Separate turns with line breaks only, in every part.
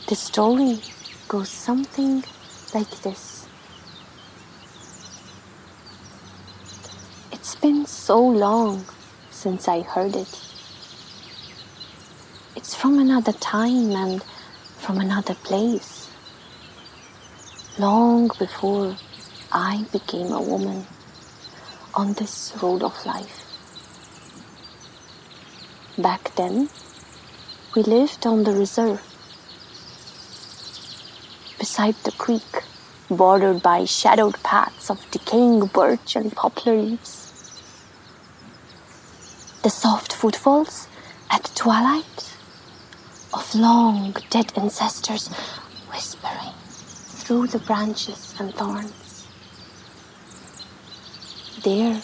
The story goes something like this. It's been so long since I heard it. It's from another time and from another place. Long before I became a woman on this road of life. Back then, we lived on the reserve, beside the creek, bordered by shadowed paths of decaying birch and poplar leaves. The soft footfalls at twilight of long dead ancestors whispering through the branches and thorns. There,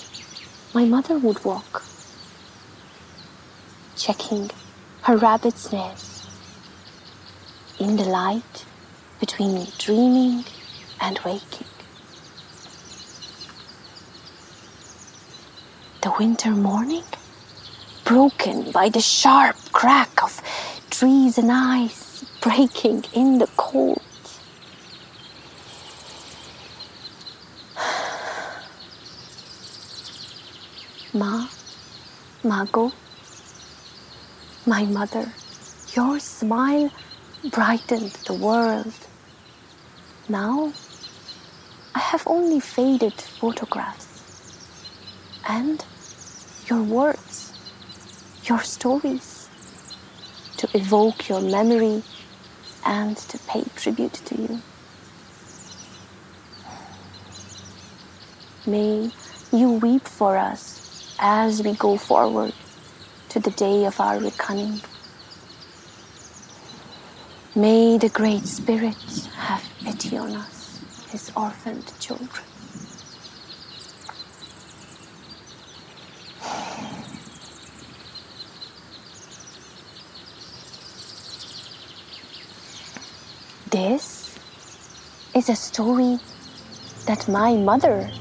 my mother would walk, checking her rabbit's nest in the light between dreaming and waking. The winter morning, broken by the sharp crack of trees and ice breaking in the cold. Mago, my mother, your smile brightened the world. Now, I have only faded photographs and your words, your stories, to evoke your memory and to pay tribute to you. May you weep for us as we go forward to the day of our reckoning. May the Great Spirit have pity on us, his orphaned children. This is a story that my mother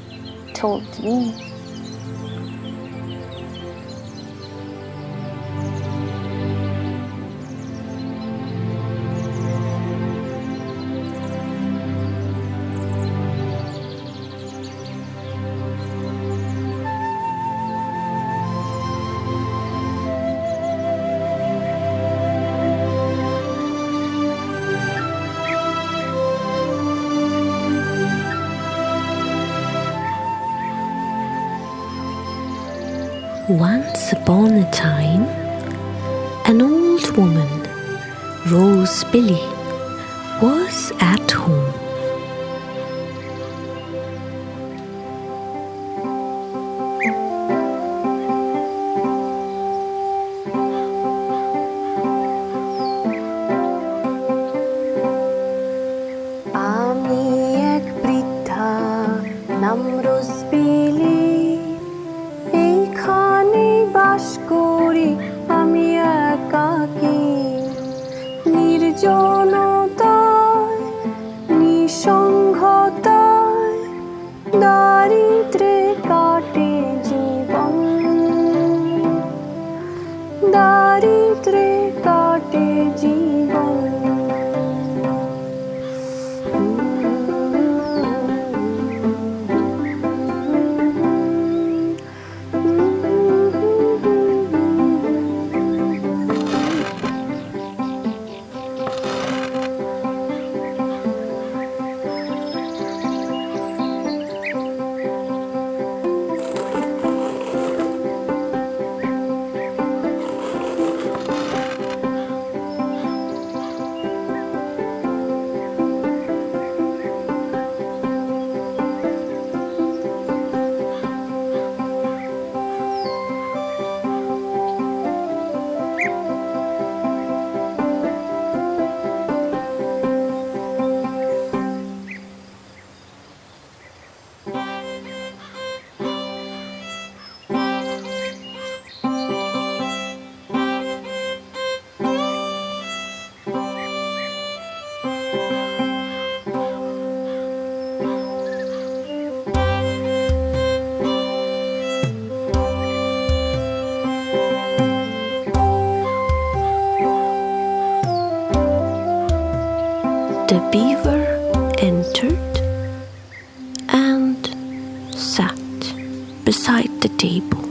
told me.
Once upon a time, an old woman, Rose Billy, was at home.
আমি এক বৃদ্ধা নাম রোজ বিলি, এইখানে বাস করি আমি একাকী, নির্জনতায় নিঃসঙ্গতায় দারিদ্র্যে কাটে জীবন, দারিদ্র্যে কাটে জীবন।
The beaver entered and sat beside the table.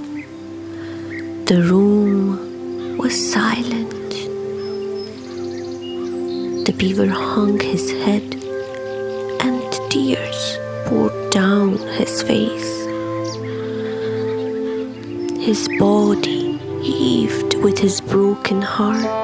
The room was silent. The beaver hung his head and tears poured down his face. His body heaved with his broken heart.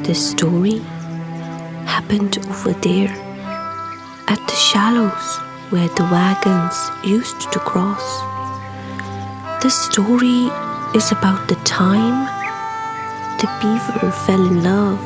The story happened over there at the shallows where the wagons used to cross. The story is about the time the beaver fell in love.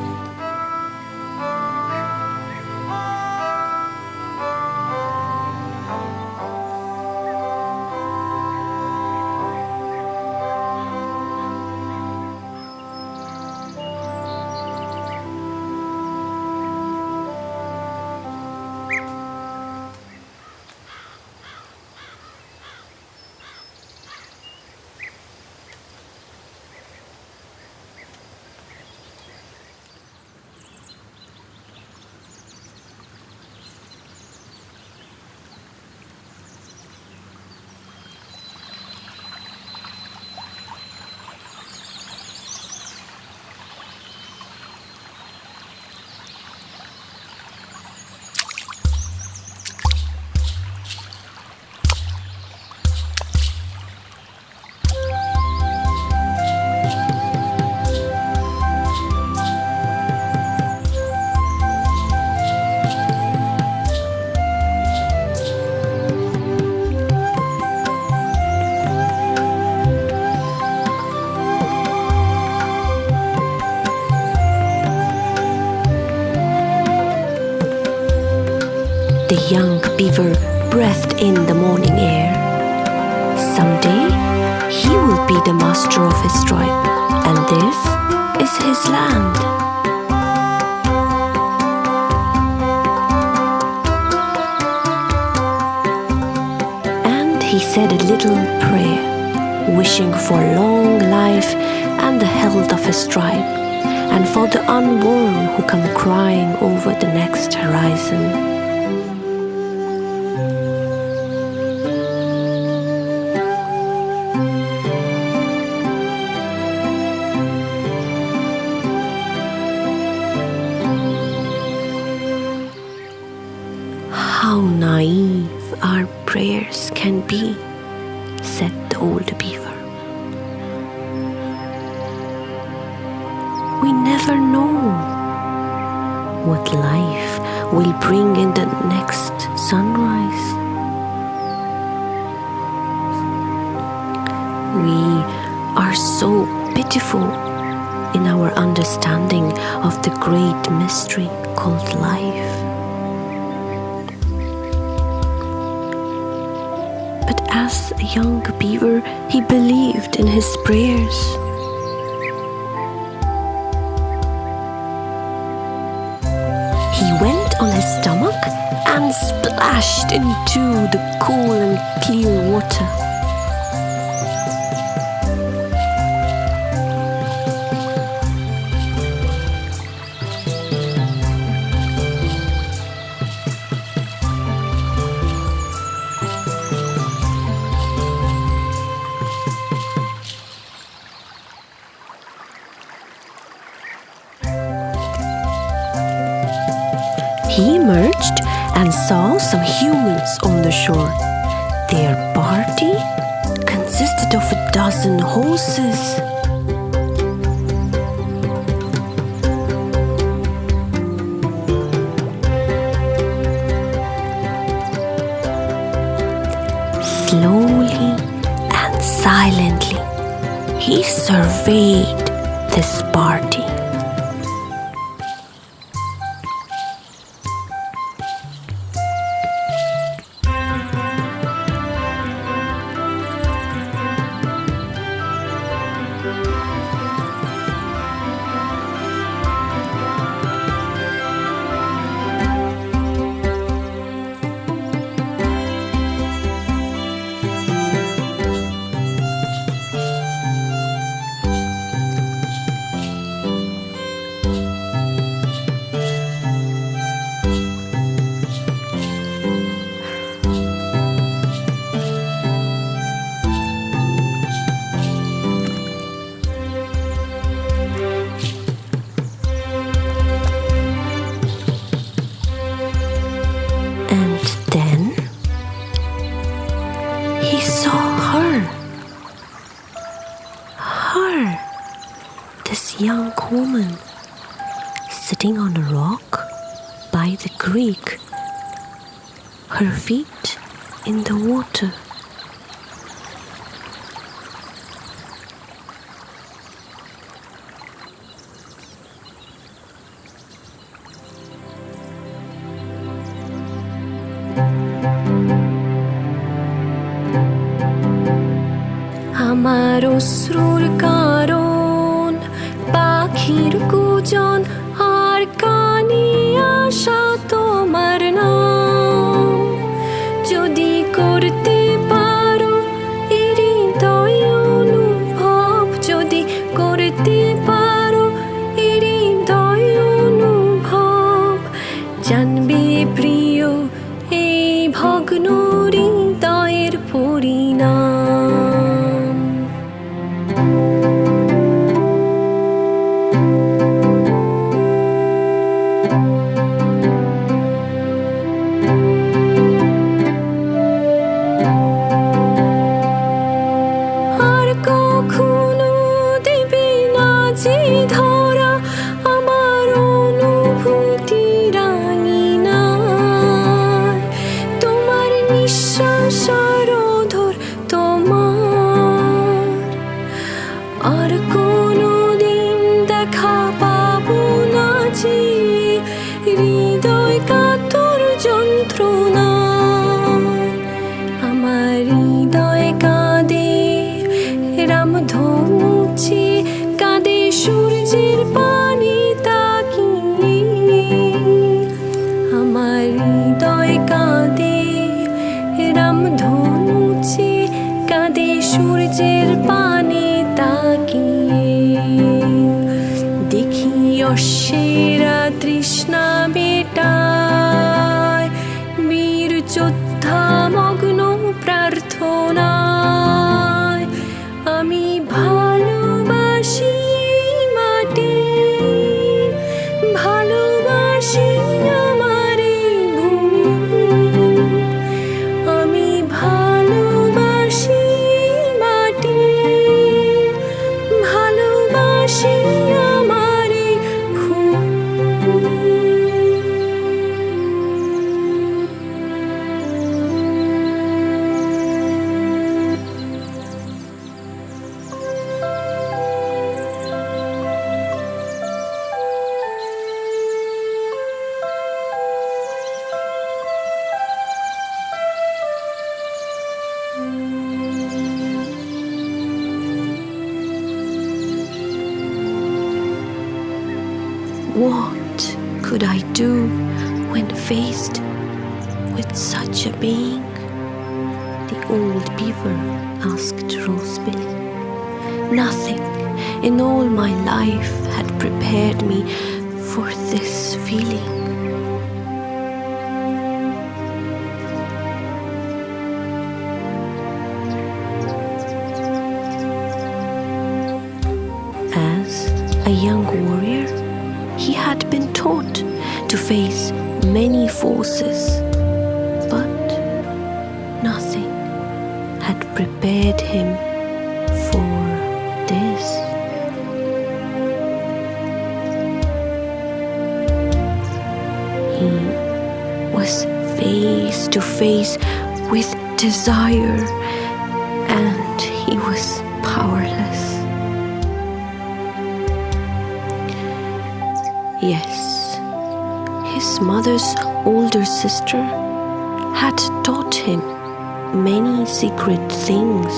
The young beaver breathed in the morning air. Someday, he will be the master of his tribe, and this is his land. And he said a little prayer, wishing for long life and the health of his tribe, and for the unborn who come crying over the next horizon. How naive our prayers can be, said the old beaver. We never know what life will bring in the next sunrise. We are so pitiful in our understanding of the great mystery called life. But as a young beaver, he believed in his prayers. He went on his stomach and splashed into the cool and clear water. He emerged and saw some humans on the shore. Their party consisted of a dozen horses. Slowly and silently, he surveyed this party. And then he saw her, this young woman, sitting on a rock by the creek, her feet in the water. আমার অশ্রুর কারণ, পাখির কুজন আর কানে আসা তোমার নাম। যদি করতে পারো এই হৃদয় অনুভব, যদি করতে পারো এই হৃদয় অনুভব, জানবে প্রিয় এই ভগ্ন হৃদয়ের পরিণাম। আর কোনো দিন দেখা পাবো না যে হৃদয় কাতর যন্ত্রণা। আমার হৃদয় কাঁদে রামধনু চেয়ে, কাঁদে সূর্যের পানে তাকিয়ে। আমার হৃদয় কাঁদে রামধনু চেয়ে, কাঁদে সূর্যের পানে তাকিয়ে। দেখি অশ্বেরা তৃষ্ণা মেটায়, বীর যোদ্ধা মগ্ন প্রার্থনায়। আমি ভালোবাসি মাটি, ভালোবাসি আমার এই ভূমি। আমি ভালোবাসি মাটি, ভালোবাসি আমার এই ভূমি। What could I do when faced with such a being? The old beaver asked Rosebill. Nothing in all my life had prepared me for this feeling. As a young warrior, he had been taught to face many forces, but nothing had prepared him for this. He was face to face with desire, and he was powerless. Yes, his mother's older sister had taught him many secret things.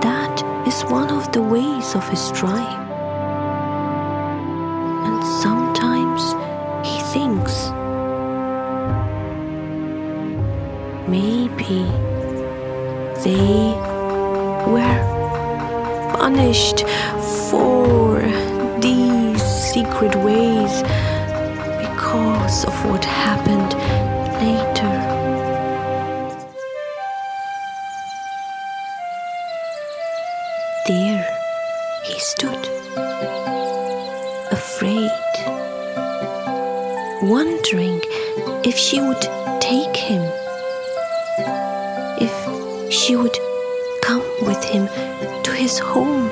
That is one of the ways of his tribe. And sometimes he thinks, maybe they were punished for these secret ways because of what happened later. There he stood, afraid, wondering if she would take him, if she would come with him to his home.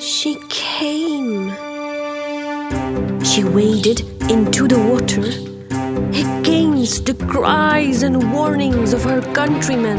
She came. She waded into the water against the cries and warnings of her countrymen.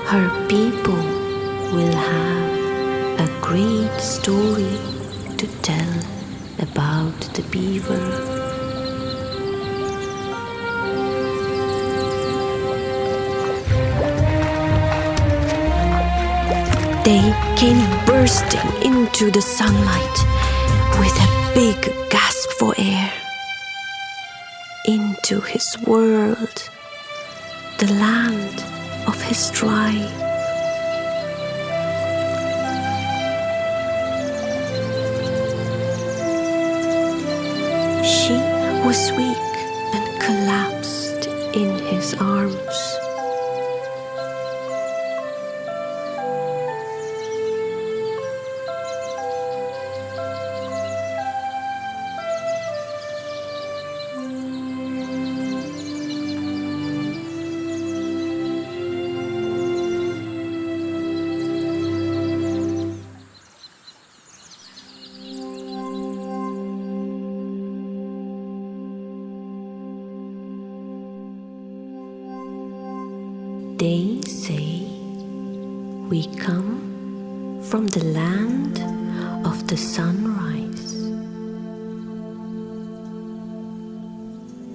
Her people will have a great story to tell about the beaver. They came bursting into the sunlight with a big gasp for air. Into his world, the land of his tribe. She was weak and collapsed in his arms. They say we come from the land of the sunrise.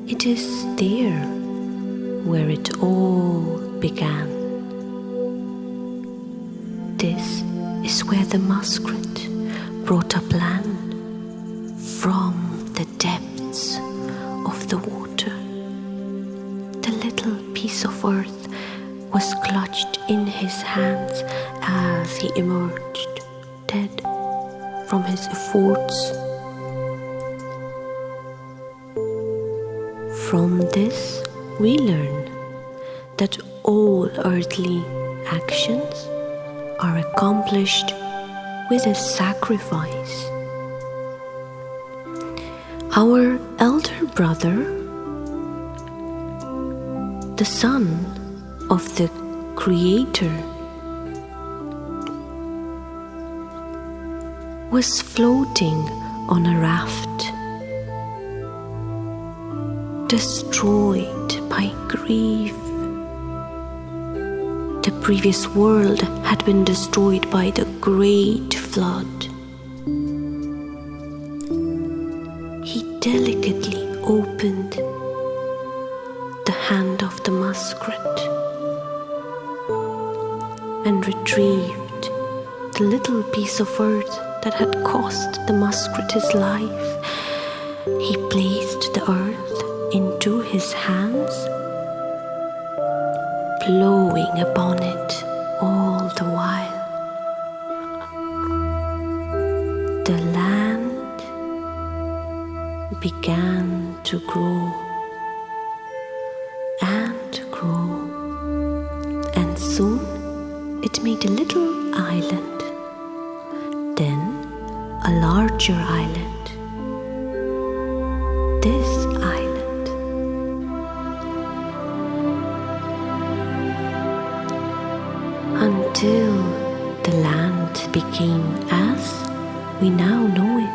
It is there where it all began. This is where the muskrat brought up land from the depths of the water. The little piece of earth was clutched in his hands as he emerged, dead from his efforts. From this, we learn that all earthly actions are accomplished with a sacrifice. Our elder brother, the son of the Creator, was floating on a raft, destroyed by grief. The previous world had been destroyed by the great flood. He delicately opened the hand of the muskrat and retrieved the little piece of earth that had cost the muskrat his life. He placed the earth into his hands, blowing upon it all the while. The land began to grow and grow, and soon it made a little island, then a larger island, this island, until the land became as we now know it.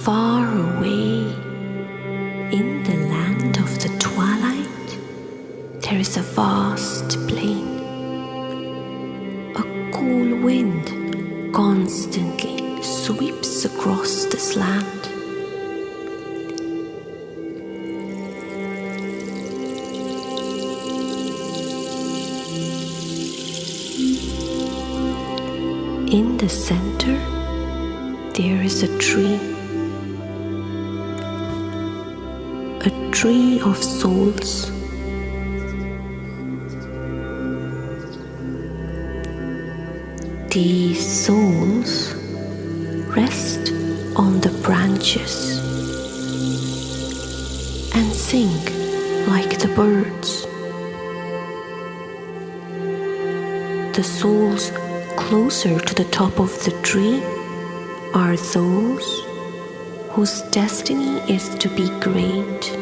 Far away in the land of the twilight, there is a vast plain. A cool wind constantly sweeps across this land. In the center, there is a tree of souls. These souls rest on the branches and sing like the birds. The souls closer to the top of the tree are those whose destiny is to be great.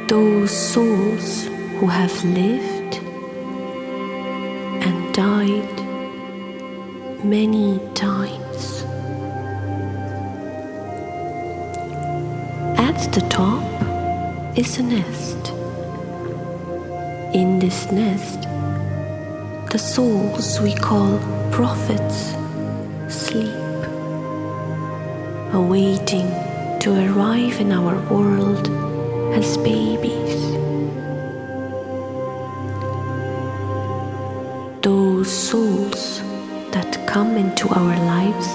Those souls who have lived and died many times. At the top is a nest. In this nest, the souls we call prophets sleep, awaiting to arrive in our world as babies. Those souls that come into our lives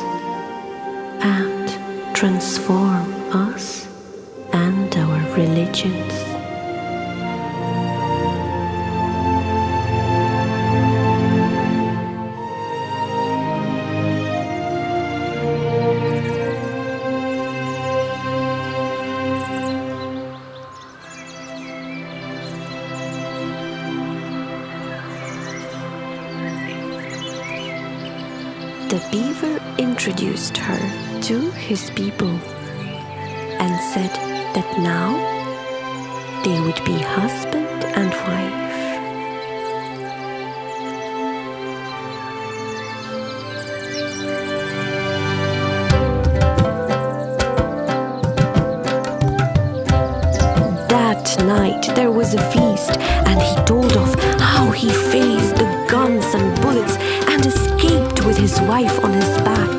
and transform us and our religions. introduced her to his people and said that now they would be husband and wife. That night there was a feast, and he told of how he faced the guns and bullets and escaped with his wife on his back.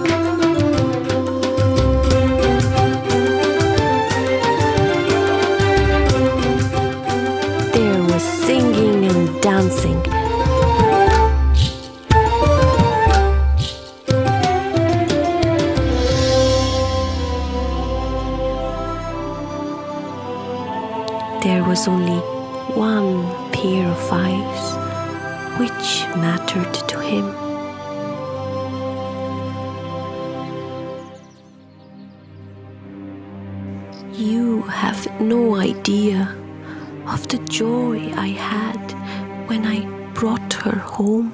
There was singing and dancing. There was only one pair of eyes which mattered to him. You have no idea of the joy I had when I brought her home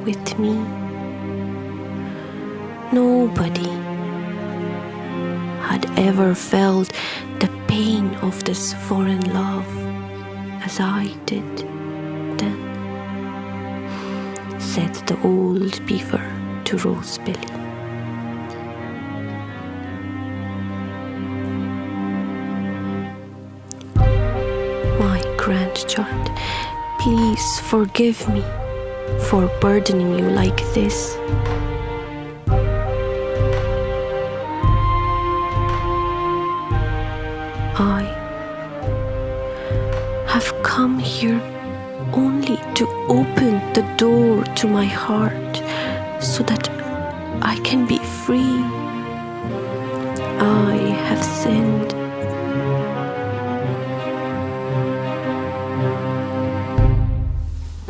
with me. Nobody had ever felt the pain of this foreign love as I did then, said the old beaver to Rosebelly. My grandchild, please forgive me for burdening you like this. I have come here only to open the door to my heart so that I can be free. I have sinned.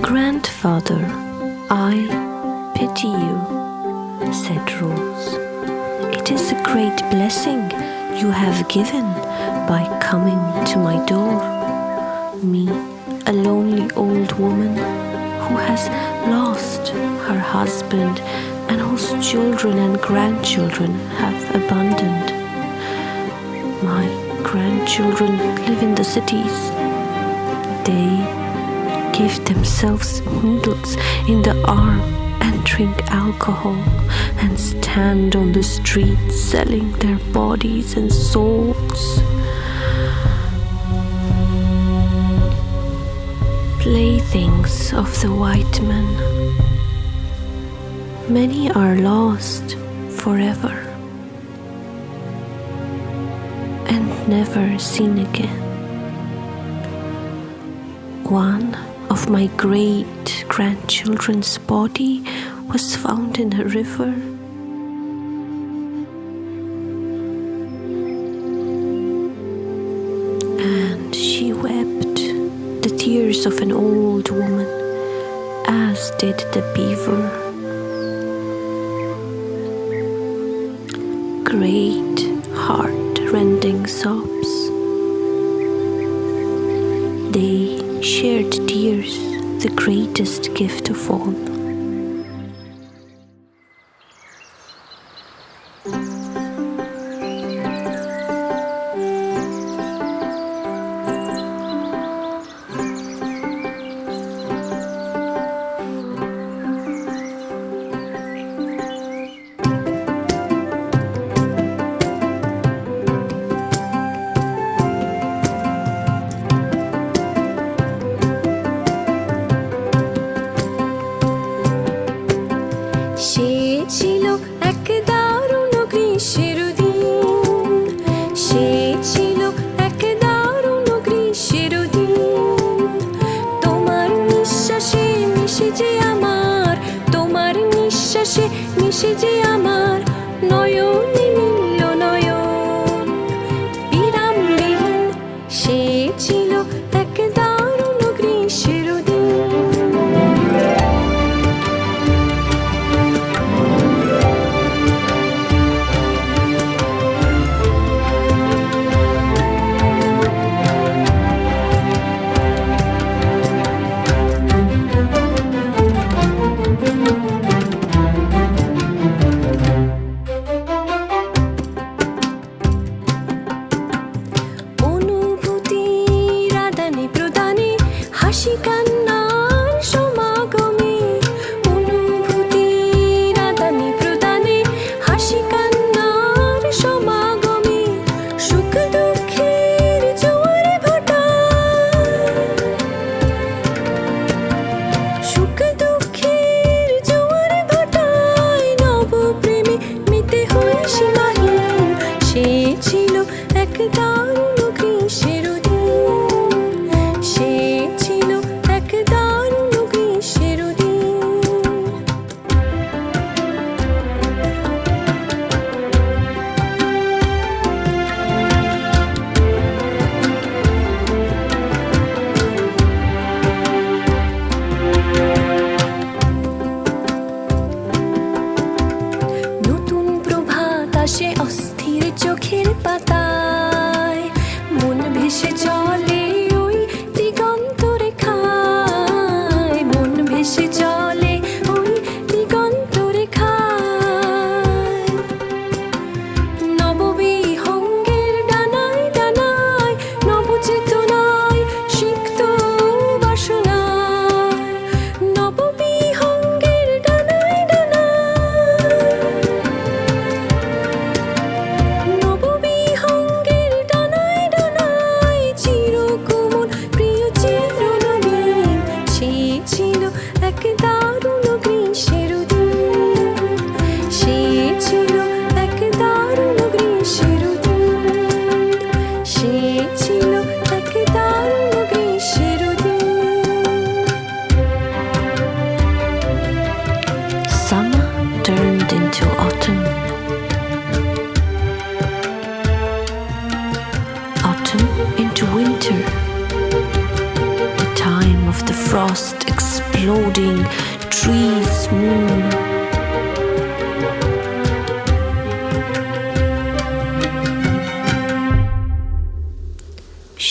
Grandfather, I pity you, said Rose. It is a great blessing you have given by coming to my door. Me, a lonely old woman who has lost her husband and whose children and grandchildren have abandoned. My grandchildren live in the cities. They give themselves needles in the arm and drink alcohol and stand on the streets selling their bodies and souls. Playthings of the white man. Many are lost forever and never seen again. One of my great-grandchildren's body was found in a river. And she wept the tears of an old woman, as did the beaver. Great heart-rending sobs. They shared tears, the greatest gift of all.
সে ছিল এক দারুণ গৃহ
সীমাহীন, সে ছিল এক দারুণ গ্রীষ্মের দিন, সে ছিল এক দারুণ গ্রীষ্মের দিন। নতুন প্রভাত আসে অস্থির চোখের পাতায়, মন ভেসে চলে ওই দিগন্ত রেখায়, মন ভেসে চলে ওই দিগন্ত রেখায়। নববিহঙ্গের ডানায় ডানায়, নবচেতনায় সিক্ত বাসনায়, নববিহঙ্গের ডানায় ডানায়, নববিহঙ্গের ডানায় ডানায়, চিরকোমল প্রিয় চিরনবীন, সে ছিল এক দারুণ গ্রীষ্মের দিন, সে ছিল এক দারুণ গ্রীষ্মের দিন, সে ছিল এক দারুণ গ্রীষ্মের দিন। Summer turned into autumn. Autumn into winter. The time of the frost exploding, trees moon.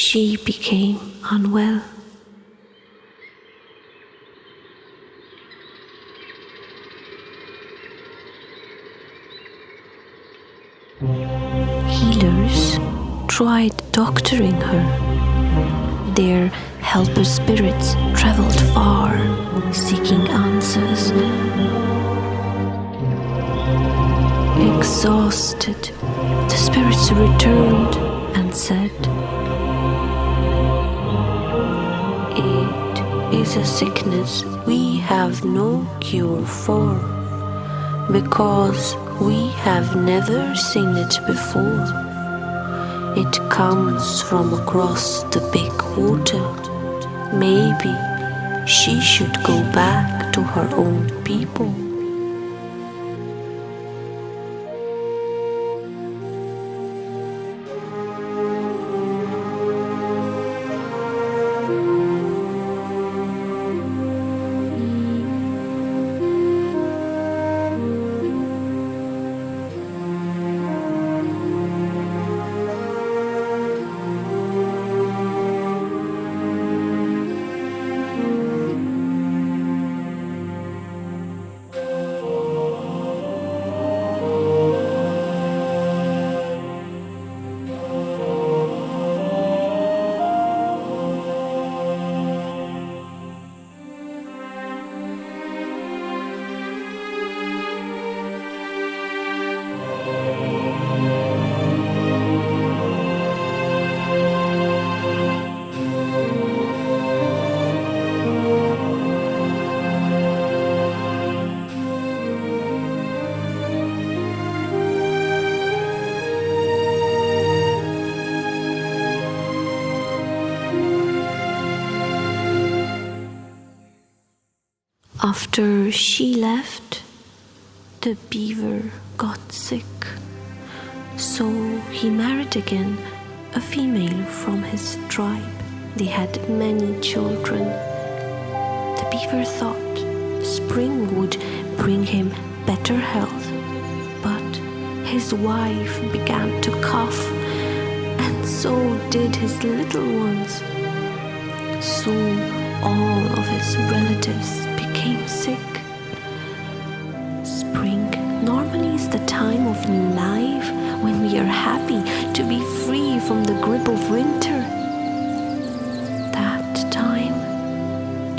She became unwell. Healers tried doctoring her. Their helper spirits traveled far, seeking answers. Exhausted, the spirits returned and said, "It is a sickness we have no cure for, because we have never seen it before. It comes from across the big water. Maybe she should go back to her own people." After she left, the beaver got sick. So he married again a female from his tribe. They had many children. The beaver thought spring would bring him better health, but his wife began to cough, and so did his little ones. Soon all of his relatives became sick. Spring normally is the time of new life, when we are happy to be free from the grip of winter. That time,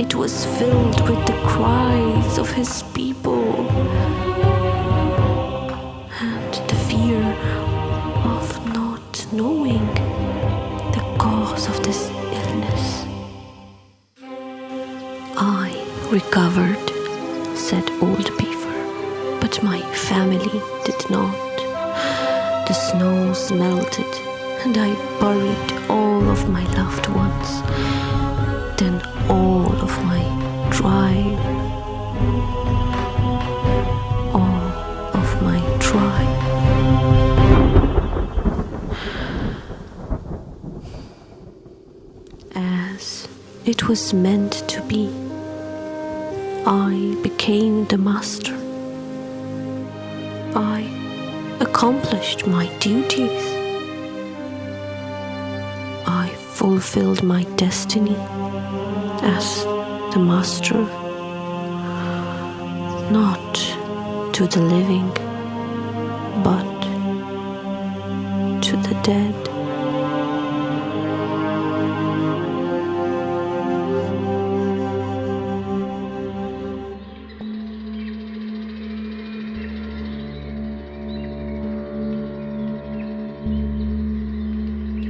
it was filled with the cries of his people and the fear of not knowing the cause of this illness. "I recovered," said Old Beaver, "but my family did not. snows melted and I buried all of my loved ones. Then all of my tribe, all of my tribe. As it was meant to be, I became the master. I accomplished my duties. I fulfilled my destiny as the master, not to the living, but to the dead.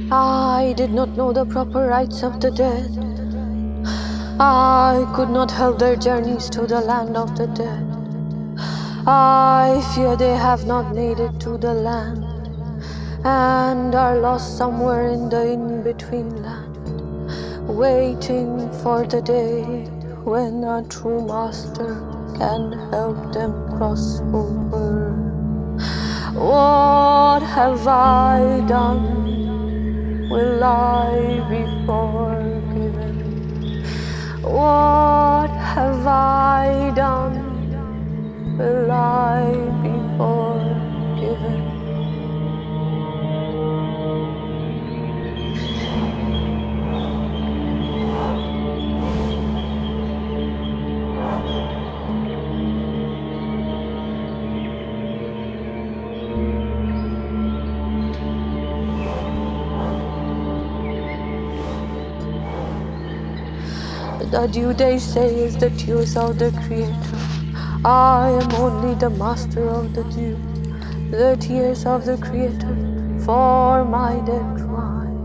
I did not know the proper rights of the dead. I could not help their journeys to the land of the dead. I fear they have not made it to the land and are lost somewhere in the in-between land, waiting for the day when a true master can help them cross over. What have I done? Will I be forgiven? What have I done? Will I be forgiven? The dew, they say, is the tears of the Creator. I am only the master of the dew, the tears of the Creator for my dead tribe,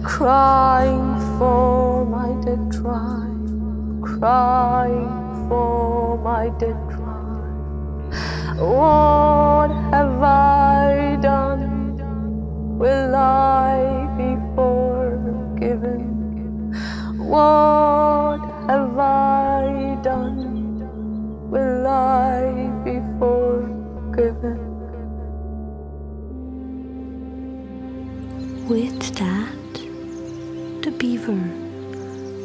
crying for my dead tribe, crying for my dead tribe. What have I done? Will I be forgiven? What have I done? Will I be forgiven?
With that, the beaver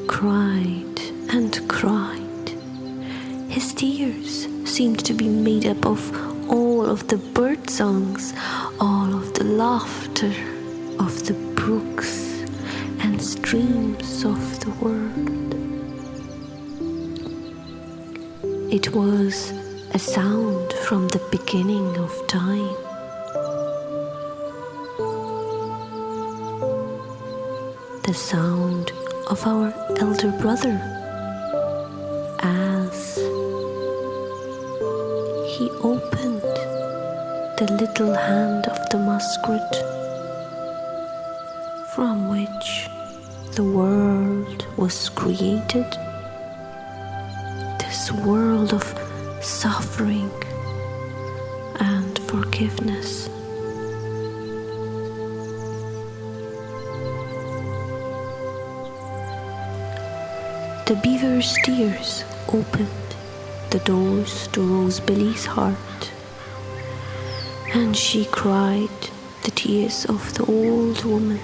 cried and cried. His tears seemed to be made up of all of the bird songs, all of the laughter of the brooks and streams of the world. It was a sound from the beginning of time. The sound of our elder brother as he opened the little hand of the muskrat from which the world was created, this world of suffering and forgiveness. The beaver's tears opened the doors to Rosebilly's heart, and she cried the tears of the old woman.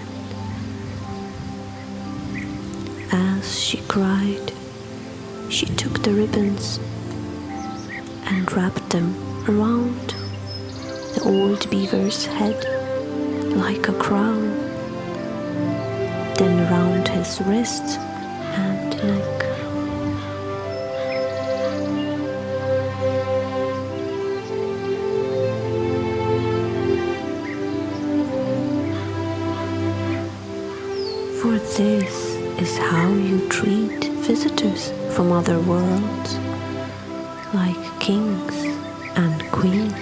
As she cried, she took the ribbons and wrapped them around the old beaver's head like a crown, then around his wrists and neck. For this is how you treat visitors from other worlds, like kings and queens.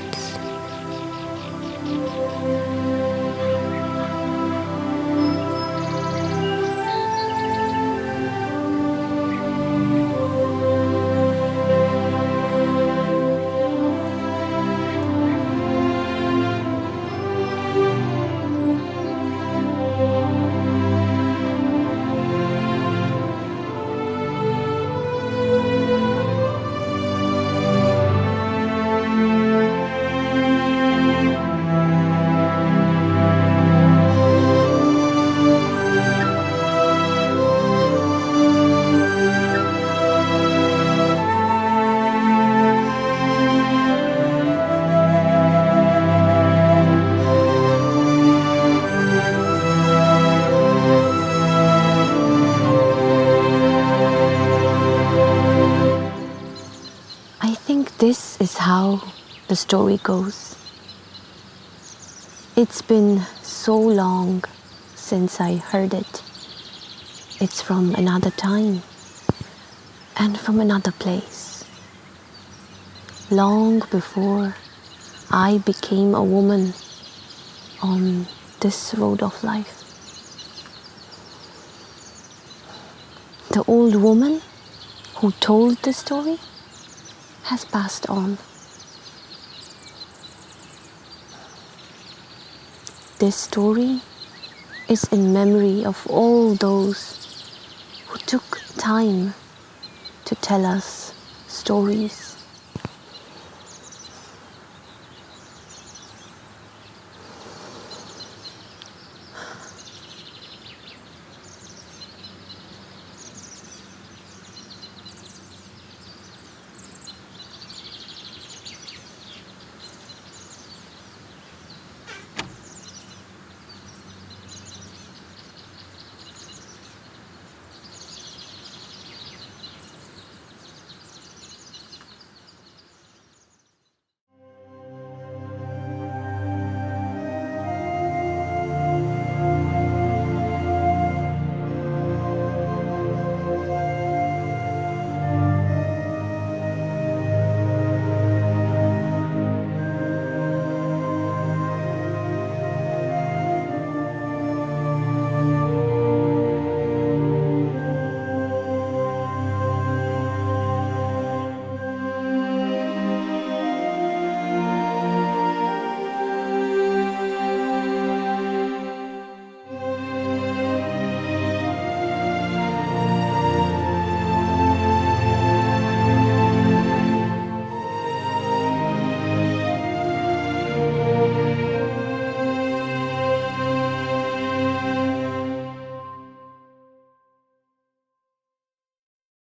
how the story goes. It's been so long since I heard it. It's from another time and from another place. Long before I became a woman on this road of life. The old woman who told the story has passed on. This story is in memory of all those who took time to tell us stories.